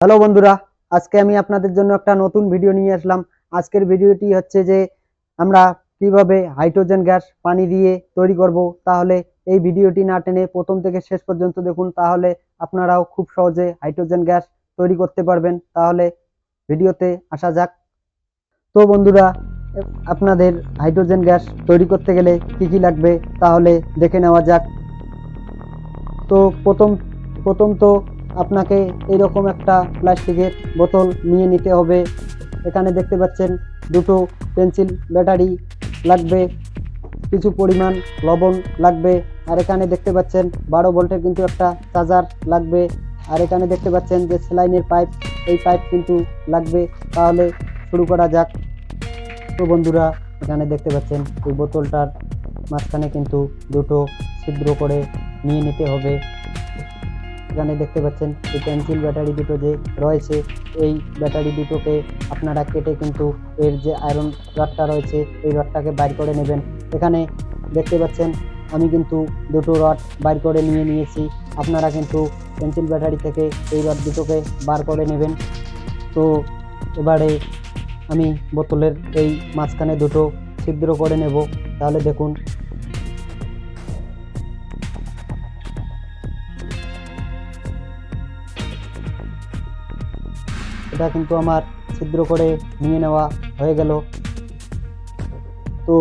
Hello বন্ধুরা, আজকে আমি আপনাদের জন্য একটা নতুন ভিডিও নিয়ে আসলাম। আজকের ভিডিওটি হচ্ছে যে আমরা কিভাবে হাইড্রোজেন গ্যাস পানি দিয়ে তৈরি করব। তাহলে এই ভিডিওটি না টেনে প্রথম থেকে শেষ পর্যন্ত দেখুন, তাহলে আপনারাও খুব সহজে হাইড্রোজেন গ্যাস তৈরি করতে পারবেন। তাহলে ভিডিওতে আসা যাক। তো বন্ধুরা, আপনাদের হাইড্রোজেন গ্যাস তৈরি করতে গেলে কি কি লাগবে তাহলে দেখে নেওয়া যাক। তো প্রথম তো আপনাকে এইরকম একটা প্লাস্টিকের বোতল নিয়ে নিতে হবে। এখানে দেখতে পাচ্ছেন দুটো পেন্সিল ব্যাটারি লাগবে, কিছু পরিমাণ লবণ লাগবে, আর এখানে দেখতে পাচ্ছেন 12 ভোল্টের কিন্তু একটা চার্জার লাগবে, আর এখানে দেখতে পাচ্ছেন যে স্যালাইনের পাইপ, এই পাইপ কিন্তু লাগবে। তাহলে শুরু করা যাক। তো বন্ধুরা, এখানে দেখতে পাচ্ছেন এই বোতলটার মাঝখানে কিন্তু দুটো ছিদ্র করে নিয়ে নিতে হবে। এখানে দেখতে পাচ্ছেন এই পেন্সিল ব্যাটারি দুটো যে রয়েছে, এই ব্যাটারি দুটোকে আপনারা কেটে কিন্তু এর যে আয়রন রডটা রয়েছে এই রডটাকে বাইর করে নেবেন। এখানে দেখতে পাচ্ছেন আমি কিন্তু দুটো রড বাইর করে নিয়েছি। আপনারা কিন্তু পেন্সিল ব্যাটারি থেকে এই রড দুটোকে বার করে নেবেন। তো এবারে আমি বোতলের এই মাঝখানে দুটো ছিদ্র করে নেব। তাহলে দেখুন, এটা কিন্তু আমার ছিদ্র করে নিয়ে নেওয়া হয়ে গেল। তো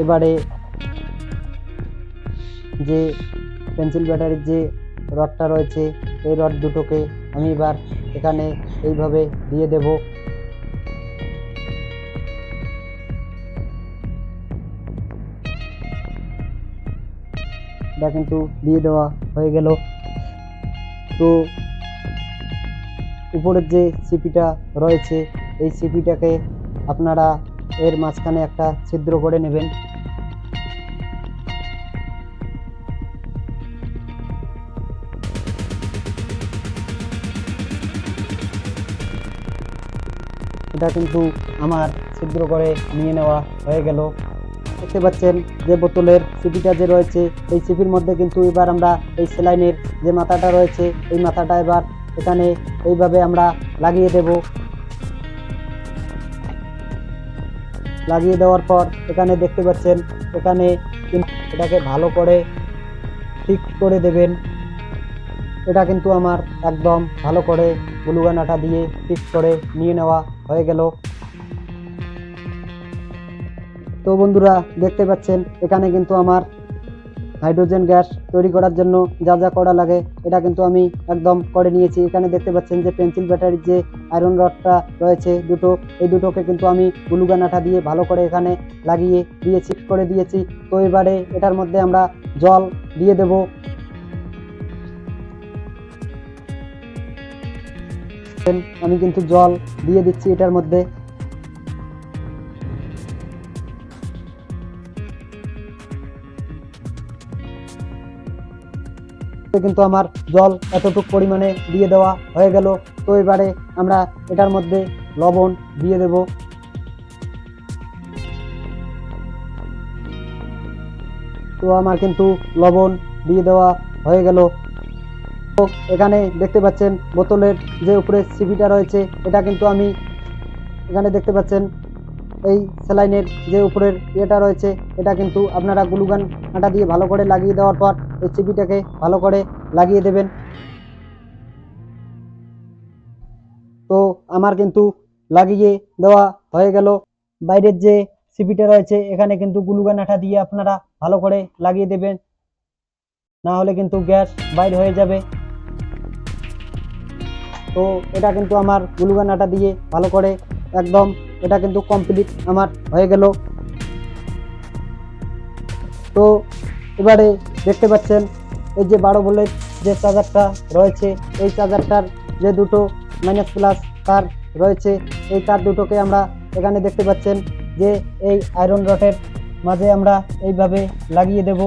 এবারে যে পেন্সিল ব্যাটারির যে রডটা রয়েছে এই রড দুটোকে আমি এবার এখানে এইভাবে দিয়ে দেব। এটা কিন্তু দিয়ে দেওয়া হয়ে গেল। তো উপরের যে সিপিটা রয়েছে এই সিপিটাকে আপনারা এর মাঝখানে একটা ছিদ্র করে নেবেন। এটা কিন্তু আমার ছিদ্র করে নিয়ে নেওয়া হয়ে গেল। দেখতে পাচ্ছেন যে বোতলের সিপিটা যে রয়েছে এই সিপির মধ্যে কিন্তু এবার আমরা এই স্যালাইনের যে মাথাটা রয়েছে এই মাথাটা এবার এখানে এইভাবে আমরা লাগিয়ে দেব। লাগিয়ে দেওয়ার পর এখানে দেখতে পাচ্ছেন এখানে এটাকে ভালো করে ঠিক করে দেবেন। এটা কিন্তু আমার একদম ভালো করে গ্লুগান আঠা দিয়ে ঠিক করে নিয়ে নেওয়া হয়ে গেল। তো বন্ধুরা, দেখতে পাচ্ছেন এখানে কিন্তু আমার হাইড্রোজেন গ্যাস তৈরি করার জন্য যা যা করা লাগে এটা কিন্তু আমি একদম করে নিয়েছি। এখানে দেখতে পাচ্ছেন যে পেন্সিল ব্যাটারির যে আয়রন রডটা রয়েছে দুটো, এই দুটোকে কিন্তু আমি গ্লুগান আঠা দিয়ে ভালো করে এখানে লাগিয়ে দিয়েছি, করে দিয়েছি। তো এবারে এটার মধ্যে আমরা জল দিয়ে দেব। আমি কিন্তু জল দিয়ে দিচ্ছি এটার মধ্যে। কিন্তু আমার জল এতটুকু পরিমাণে দিয়ে দেওয়া হয়ে গেল। তো এবারে আমরা এটার মধ্যে লবণ দিয়ে দেব। তো আমার কিন্তু লবণ দিয়ে দেওয়া হয়ে গেল। তো এখানে দেখতে পাচ্ছেন বোতলের যে উপরে সিপিটা রয়েছে এটা কিন্তু আমি এখানে দেখতে পাচ্ছেন এই স্যালাইনের যে উপরের ইয়েটা রয়েছে এটা কিন্তু আপনারা গ্লুগান আঠা দিয়ে ভালো করে লাগিয়ে দেওয়ার পর এই সিপিটাকে ভালো করে লাগিয়ে দেবেন। তো আমার কিন্তু লাগিয়ে দেওয়া হয়ে গেল। বাইরের যে সিপিটা রয়েছে এখানে কিন্তু গ্লুগান আঠা দিয়ে আপনারা ভালো করে লাগিয়ে দেবেন, না হলে কিন্তু গ্যাস বাইর হয়ে যাবে। তো এটা কিন্তু আমার গ্লুগান আঠা দিয়ে ভালো করে একদম এটা কিন্তু কমপ্লিট আমার হয়ে গেল। তো এবারে দেখতে পাচ্ছেন এই যে 12 ভোল্টের যে চার্জারটা রয়েছে এই চার্জারটার যে দুটো মাইনাস প্লাস তার রয়েছে এই তার দুটোকে আমরা এখানে দেখতে পাচ্ছেন যে এই আয়রন রডের মাঝে আমরা এইভাবে লাগিয়ে দেব।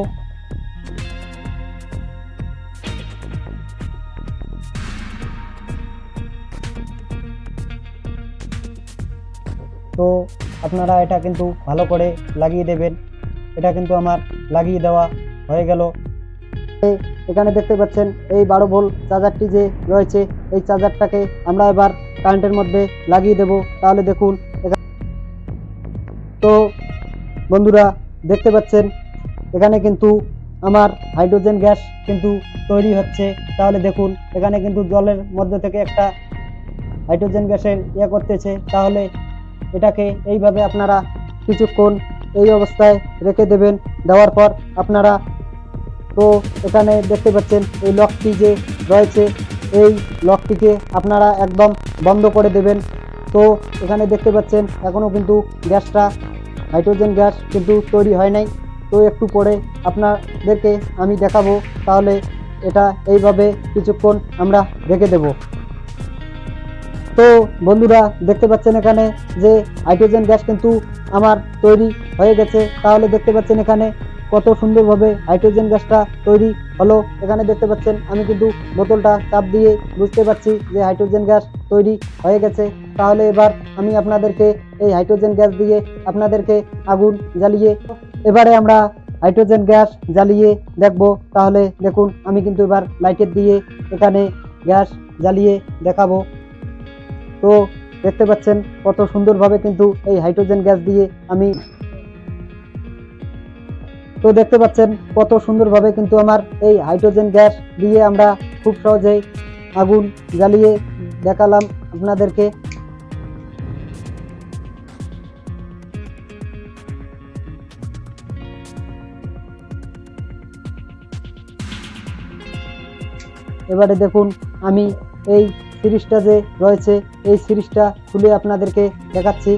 তো আপনারা এটা কিন্তু ভালো করে লাগিয়ে দেবেন। এটা কিন্তু আমার লাগিয়ে দেওয়া হয়ে গেল। এখানে দেখতে পাচ্ছেন এই 12 ভোল্ট চার্জারটি যে রয়েছে, এই চার্জারটাকে আমরা এবার কারেন্টের মধ্যে লাগিয়ে দেব। তাহলে দেখুন তো বন্ধুরা দেখতে পাচ্ছেন এখানে কিন্তু আমার হাইড্রোজেন গ্যাস কিন্তু তৈরি হচ্ছে। তাহলে দেখুন এখানে কিন্তু জলের মধ্যে থেকে একটা হাইড্রোজেন গ্যাসের করতেছে। তাহলে এটাকে এইভাবে আপনারা কিছুক্ষণ এই অবস্থায় রেখে দেবেন। দেওয়ার পর আপনারা তো এখানে দেখতে পাচ্ছেন এই লকটি যে রয়েছে, এই লকটিকে আপনারা একদম বন্ধ করে দেবেন। তো এখানে দেখতে পাচ্ছেন এখনও কিন্তু গ্যাসটা হাইড্রোজেন গ্যাস কিন্তু তৈরি হয় নাই। তো একটু পরে আপনাদেরকে আমি দেখাবো। তাহলে এটা এইভাবে কিছুক্ষণ আমরা রেখে দেব। তো বন্ধুরা দেখতে পাচ্ছেন এখানে যে হাইড্রোজেন গ্যাস কিন্তু আমার তৈরি হয়ে গেছে। তাহলে দেখতে পাচ্ছেন এখানে কত সুন্দরভাবে হাইড্রোজেন গ্যাসটা তৈরি হলো। এখানে দেখতে পাচ্ছেন আমি কিন্তু বোতলটা চাপ দিয়ে বুঝতে পারছি যে হাইড্রোজেন গ্যাস তৈরি হয়ে গেছে। তাহলে এবার আমি আপনাদেরকে এই হাইড্রোজেন গ্যাস দিয়ে আপনাদেরকে আগুন জ্বালিয়ে এবারে আমরা হাইড্রোজেন গ্যাস জ্বালিয়ে দেখব। তাহলে দেখুন আমি কিন্তু এবার লাইটের দিয়ে এখানে গ্যাস জ্বালিয়ে দেখাবো। তো দেখতে পাচ্ছেন কত সুন্দরভাবে কিন্তু এই হাইড্রোজেন গ্যাস দিয়ে আমি তো দেখতে পাচ্ছেন কত সুন্দরভাবে কিন্তু আমার এই হাইড্রোজেন গ্যাস দিয়ে আমরা খুব সহজেই আগুন জ্বালিয়ে দেখালাম আপনাদেরকে। এবারে দেখুন আমি এই সিরিজটা যে রয়েছে, এই সিরিজটা খুলে আপনাদেরকে দেখাচ্ছি।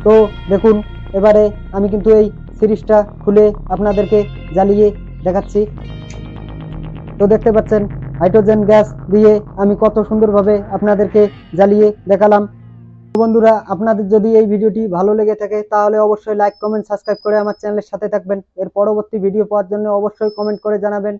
তো দেখুন এবারে আমি কিন্তু এই সিরিজটা খুলে আপনাদেরকে জ্বালিয়ে দেখাচ্ছি। তো দেখতে পাচ্ছেন হাইড্রোজেন গ্যাস দিয়ে আমি কত সুন্দরভাবে আপনাদেরকে জ্বালিয়ে দেখালাম। বন্ধুরা আপনাদের যদি এই ভিডিওটি ভালো লেগে থাকে তাহলে অবশ্যই লাইক, কমেন্ট, সাবস্ক্রাইব করে আমার চ্যানেলের সাথে থাকবেন। এর পরবর্তী ভিডিও পাওয়ার জন্য অবশ্যই কমেন্ট করে জানাবেন।